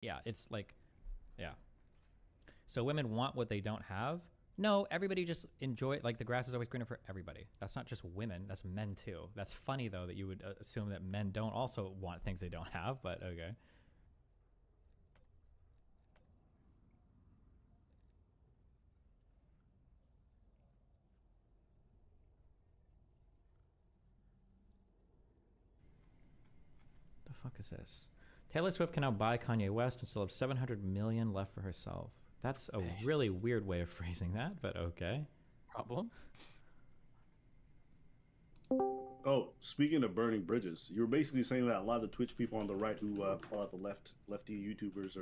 Yeah, it's like, yeah. So women want what they don't have. No, everybody just enjoy, like the grass is always greener for everybody. That's not just women, that's men too. That's funny though that you would assume that men don't also want things they don't have, but okay. The fuck is this? Taylor Swift can now buy Kanye West and still have 700 million left for herself. That's a really weird way of phrasing that, but okay. Problem? Oh, speaking of burning bridges, you were basically saying that a lot of the Twitch people on the right who call out the lefty YouTubers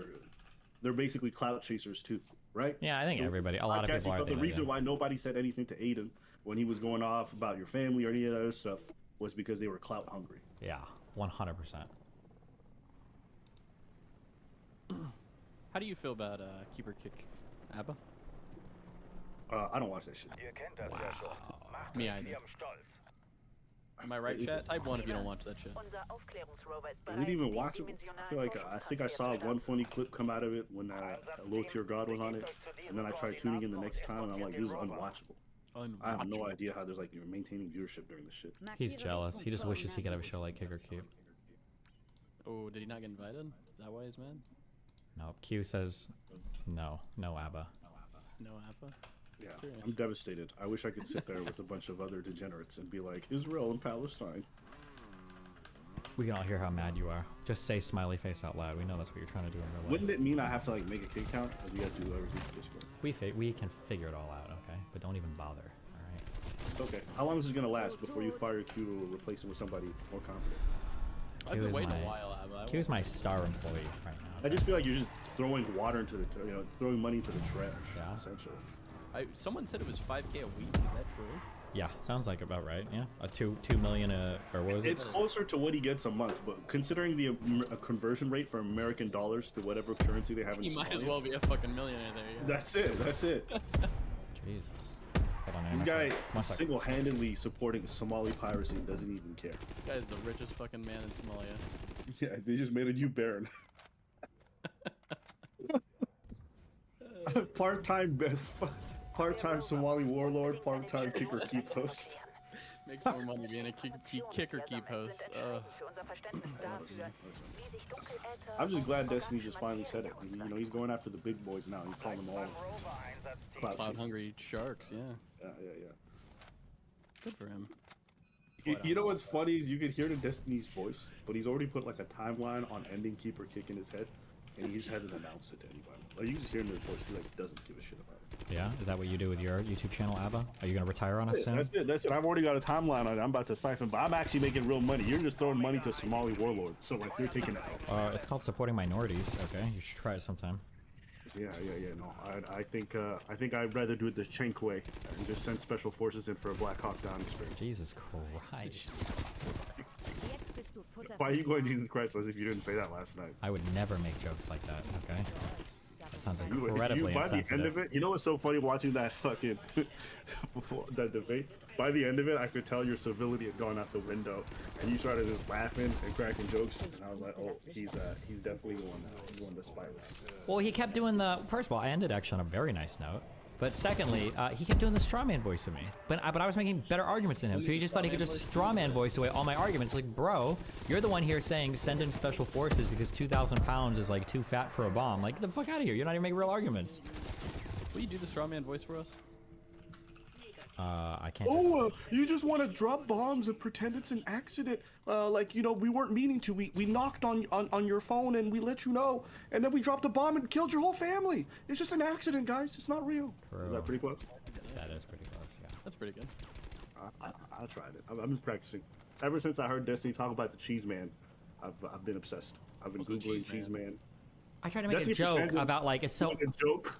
they're basically clout chasers too, right? Yeah, I think everybody, a lot of people are. The reason why nobody said anything to Aiden when he was going off about your family or any of that other stuff was because they were clout hungry. Yeah, 100%. How do you feel about Keeper Kick, Abba? I don't watch that shit. Wow. Me either. Am I right, chat? Type 1 if you don't watch that shit. I didn't even watch it. I feel like I think I saw one funny clip come out of it when Low Tier God was on it, and then I tried tuning in the next time, and I'm like, this is unwatchable. I have no idea how there's like you're maintaining viewership during this shit. He's jealous. He just wishes he could have a show like Kick or Keep. Oh, did he not get invited? Is that why he's mad? No, Q says no, no ABBA. No Abba? Yeah, I'm devastated. I wish I could sit there with a bunch of other degenerates and be like, Israel and Palestine. We can all hear how mad you are. Just say smiley face out loud. We know that's what you're trying to do in real life. Wouldn't it mean I have to like make a kick count, or do you have to do everything through Discord? We can figure it all out, okay? But don't even bother, all right? Okay. How long is this gonna last before you fire Q to replace him with somebody more confident? I've been waiting a while, Abba. Q's my star employee right now. I just feel like you're just throwing water into the, throwing money into the trash. Yeah, essentially. Someone said it was 5K a week. Is that true? Yeah, sounds like about right. Yeah, a 2 million or what was it? It's closer to what he gets a month, but considering the conversion rate for American dollars to whatever currency they have in He might as well be a fucking millionaire there. Yeah. That's it. That's it. Jesus. Hold on, this guy single-handedly supporting Somali piracy and doesn't even care. This guy is the richest fucking man in Somalia. Yeah, they just made a new baron. Part-time Somali warlord, part-time kicker keep host. Makes more money being a kicker keep host. I'm just glad Destiny just finally said it. He's going after the big boys now. He's calling them all cloud hungry sharks. Yeah. Yeah. Good for him. You know what's funny is you could hear the Destiny's voice, but he's already put like a timeline on ending Keeper Kick in his head. And he just hasn't announced it to anybody. Like, you just hear him in his voice, he like doesn't give a shit about it. Yeah? Is that what you do with your YouTube channel, Abba? Are you gonna retire on us soon? That's it. I've already got a timeline on it. I'm about to siphon, but I'm actually making real money. You're just throwing money to Somali warlords, so like you're taking it out. It's called supporting minorities. Okay, you should try it sometime. Yeah. No, I think I'd rather do it the Cenk way and just send special forces in for a Black Hawk Down experience. Jesus Christ. Why are you going Jesus Christ as if you didn't say that last night? I would never make jokes like that, okay? That sounds incredibly by the end of it, you know what's so funny watching that fucking that debate? By the end of it, I could tell your civility had gone out the window, and you started just laughing and cracking jokes, and I was like, oh, he's definitely one to spite with. Well, he kept doing first of all, I ended actually on a very nice note. But secondly, he kept doing the strawman voice of me. But I was making better arguments than him, so he just thought he could just strawman voice away all my arguments. Like, bro, you're the one here saying send in special forces because 2,000 pounds is like too fat for a bomb. Like, get the fuck out of here. You're not even making real arguments. Will you do the strawman voice for us? I can't. Oh, you just want to drop bombs and pretend it's an accident. We weren't meaning to. We knocked on your phone and we let you know, and then we dropped a bomb and killed your whole family. It's just an accident, guys. It's not real. Bro. Is that pretty close? That is pretty close. Yeah. That's pretty good. I tried it. I've been practicing. Ever since I heard Destiny talk about the Cheese Man, I've been obsessed. I've been googling Cheese Man. I tried to make a joke about like it's so. Like a joke.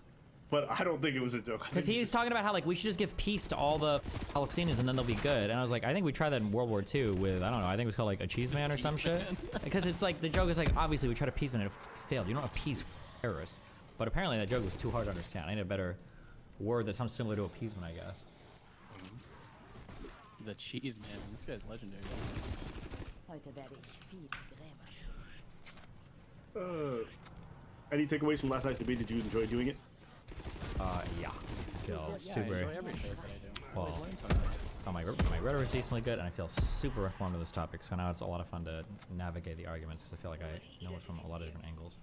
But I don't think it was a joke. Because he was talking about how, like, we should just give peace to all the Palestinians and then they'll be good. And I was like, I think we tried that in World War II with, I don't know, I think it was called, like, a cheese man or some shit. Because it's like, the joke is like, obviously we tried to appease them and it failed. You don't appease terrorists. But apparently that joke was too hard to understand. I need a better word that sounds similar to appeasement, I guess. The cheese man. This guy's legendary. Any takeaways from last night's debate? Did you enjoy doing it? Yeah. I feel Yeah, I super. enjoy every show that I do. I always Well, learn something. Oh, my rhetoric is decently good, and I feel super informed of this topic. So now it's a lot of fun to navigate the arguments because I feel like I know it from a lot of different angles.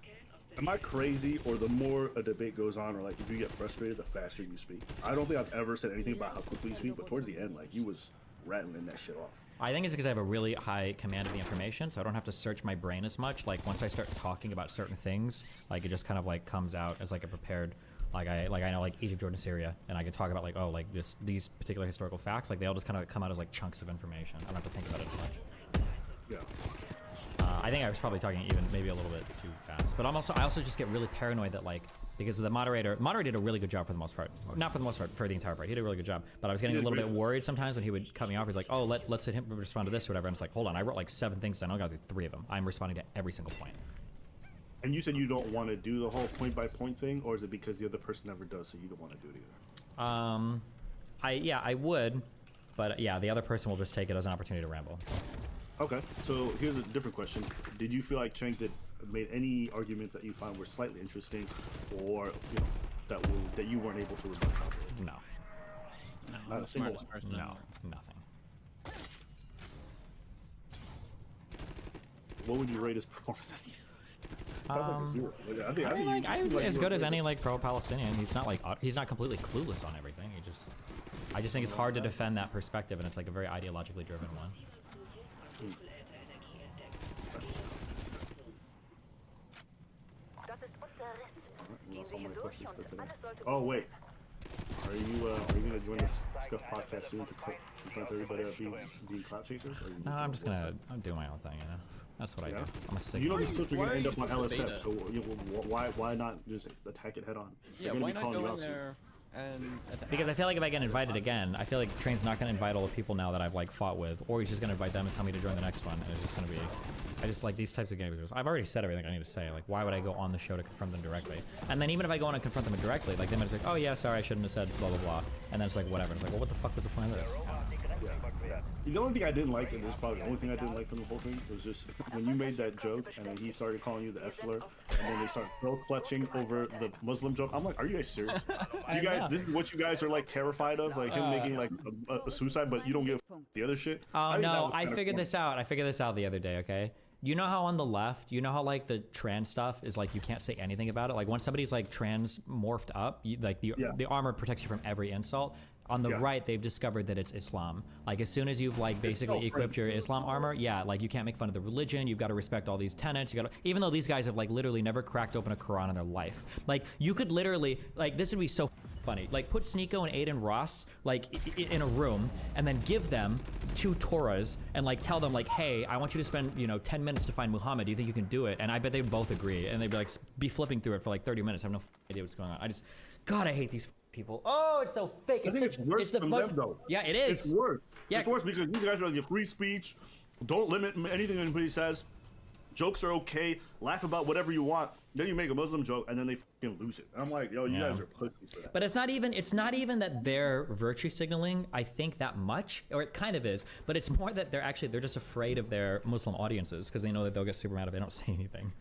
Am I crazy, or the more a debate goes on, or like if you get frustrated, the faster you speak? I don't think I've ever said anything about how quickly you speak, but towards the end, like you was rattling that shit off. I think it's because I have a really high command of the information, so I don't have to search my brain as much. Like once I start talking about certain things, like it just kind of like comes out as like a prepared. Like I know like Egypt, Jordan, Syria, and I can talk about like like these particular historical facts. Like they all just kind of come out as like chunks of information. I don't have to think about it as much. Yeah. I think I was probably talking even maybe a little bit too fast, but I also just get really paranoid that like because the moderator did a really good job for the most part, not for the most part, for the entire part. He did a really good job, but I was getting a little bit worried sometimes when he would cut me off. He's like, oh, let's hit him respond to this or whatever. And it's like, hold on, I wrote like 7 things down. I got through 3 of them. I'm responding to every single point. And you said you don't want to do the whole point by point thing, or is it because the other person never does, so you don't want to do it either? I would, but yeah, the other person will just take it as an opportunity to ramble. Okay, so here's a different question. Did you feel like Cheng made any arguments that you found were slightly interesting, or that you weren't able to rebut properly? No. No, Not I'm a the single smartest one. person in the No, room. nothing. What would you rate his performance? Sounds like a 0. Like, I think I'm you as were good as pretty any like pro-Palestinian. He's not like he's not completely clueless on everything. I just think it's hard to defend that perspective, and it's like a very ideologically driven one. That's all my questions for today. Oh wait, are you gonna join this Scuff podcast soon to confront everybody about being clout chasers? Or No, I'm doing my own thing, you know. That's what I do. I'm a sick. You know these clips are why gonna are end you up on doing LSF, beta? so why not just attack it head on? Yeah, They're gonna why be not calling you go in out soon. there and Because I feel like if I get invited again, I feel like Train's not gonna invite all the people now that I've like fought with, or he's just gonna invite them and tell me to join the next one, and it's just gonna be. I just like these types of games. I've already said everything I need to say. Like, why would I go on the show to confront them directly? And then even if I go on and confront them directly, like they might be like, oh yeah, sorry, I shouldn't have said blah blah blah, and then it's like whatever. It's like, well, what the fuck was the point of this? The only thing I didn't like, and this is probably the only thing I didn't like from the whole thing, was just when you made that joke and then he started calling you the F slur, and then they start throat clutching over the Muslim joke. I'm like, are you guys serious? You guys, this is what you guys are like terrified of, like him making like a suicide, but you don't give the other shit. Oh think that no, was I kinda figured corny. this out. I figured this out the other day, okay? You know how on the left, you know how like the trans stuff is like you can't say anything about it? Like when somebody's like trans morphed up, like the armor protects you from every insult. On the right, they've discovered that it's Islam. Like as soon as you've like basically equipped your Islam armor, yeah, like you can't make fun of the religion. You've got to respect all these tenets. You got to, even though these guys have like literally never cracked open a Quran in their life. Like you could literally, like this would be so funny. Like put Sneeko and Aiden Ross like in a room and then give them 2 Torahs and like tell them like, hey, I want you to spend 10 minutes to find Muhammad. Do you think you can do it? And I bet they'd both agree. And they'd be like be flipping through it for like 30 minutes. I have no idea what's going on. God, I hate these people. Oh, it's so fake. I think it's worse the from most, them, though. Yeah, it is. It's worse. Yeah. It's worse because you guys are like free speech. Don't limit anything anybody says. Jokes are okay. Laugh about whatever you want. Then you make a Muslim joke and then they fucking lose it. And I'm like, yo, you guys are pussies for that. But it's not even that they're virtue signaling, I think, that much, or it kind of is, but it's more that they're just afraid of their Muslim audiences because they know that they'll get super mad if they don't say anything.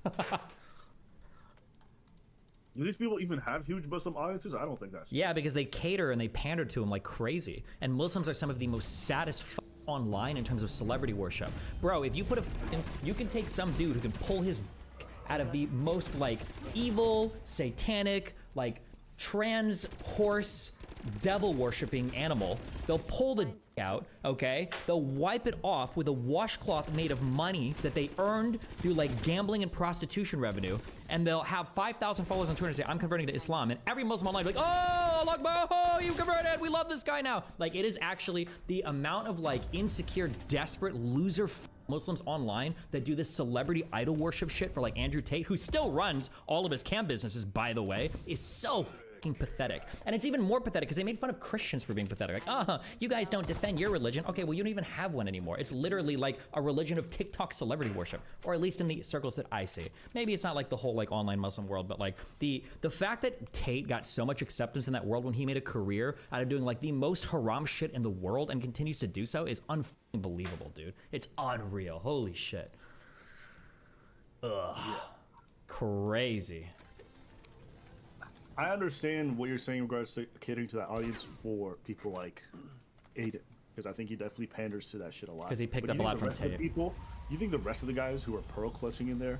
Do these people even have huge Muslim audiences? I don't think that's Yeah, because they cater and they pander to them like crazy. And Muslims are some of the most saddest online in terms of celebrity worship. Bro, if you you can take some dude who can pull his out of the most like evil, satanic, like trans horse devil worshipping animal. They'll pull the out, okay? They'll wipe it off with a washcloth made of money that they earned through like gambling and prostitution revenue, and they'll have 5,000 followers on Twitter and say, I'm converting to Islam, and every Muslim online will be like, oh, Allah Akbar, oh, you converted, we love this guy now. Like, it is actually the amount of like insecure, desperate, loser Muslims online that do this celebrity idol worship shit for like Andrew Tate, who still runs all of his cam businesses, by the way, is so pathetic. And it's even more pathetic because they made fun of Christians for being pathetic. Like, you guys don't defend your religion. Okay, well, you don't even have one anymore. It's literally like a religion of TikTok celebrity worship, or at least in the circles that I see. Maybe it's not like the whole like online Muslim world, but like the fact that Tate got so much acceptance in that world when he made a career out of doing like the most haram shit in the world and continues to do so is unbelievable, dude. It's unreal. Holy shit. Ugh. Crazy. I understand what you're saying in regards to catering to that audience for people like Aiden, because I think he definitely panders to that shit a lot. 'Cause he picked But up you a think lot the from rest of the Tate. people. You think the rest of the guys who are pearl clutching in there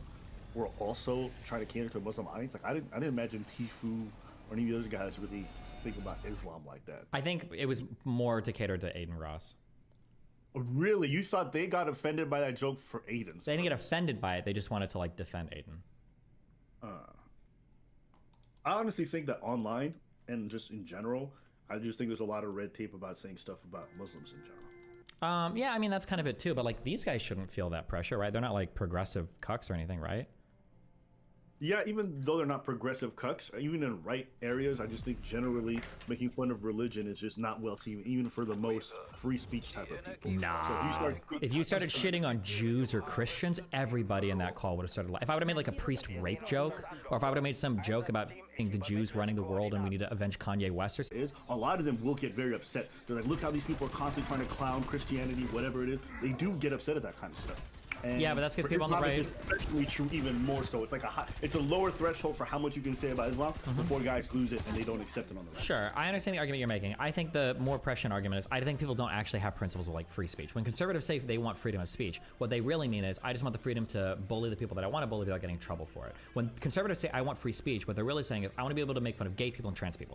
were also trying to cater to a Muslim audience? Like I didn't imagine Tifu or any of the other guys really think about Islam like that. I think it was more to cater to Aiden Ross. Really, you thought they got offended by that joke for Aiden's? They didn't get offended by it. They just wanted to like defend Aiden. I honestly think that online and just in general, I just think there's a lot of red tape about saying stuff about Muslims in general. Yeah, I mean that's kind of it too. But like these guys shouldn't feel that pressure, right? They're not like progressive cucks or anything, right? Yeah, even though they're not progressive cucks, even in right areas, I just think generally making fun of religion is just not well seen, even for the most free speech type of people. Nah. So If you started shitting on Jews or Christians, everybody in that call would have started. If I would have made like a priest rape joke, or if I would have made some joke about the Jews running the world and we need to avenge Kanye West or something. is a lot of them will get very upset. They're like, look how these people are constantly trying to clown Christianity, whatever it is. They do get upset at that kind of stuff. And Yeah, but that's 'cause for people on the Islam, right- it's especially true even more so. It's like it's a lower threshold for how much you can say about Islam before guys lose it and they don't accept it on the right. Sure, I understand the argument you're making. I think the more prescient argument is I think people don't actually have principles of like free speech. When conservatives say they want freedom of speech, what they really mean is I just want the freedom to bully the people that I want to bully without getting in trouble for it. When conservatives say I want free speech, what they're really saying is I want to be able to make fun of gay people and trans people.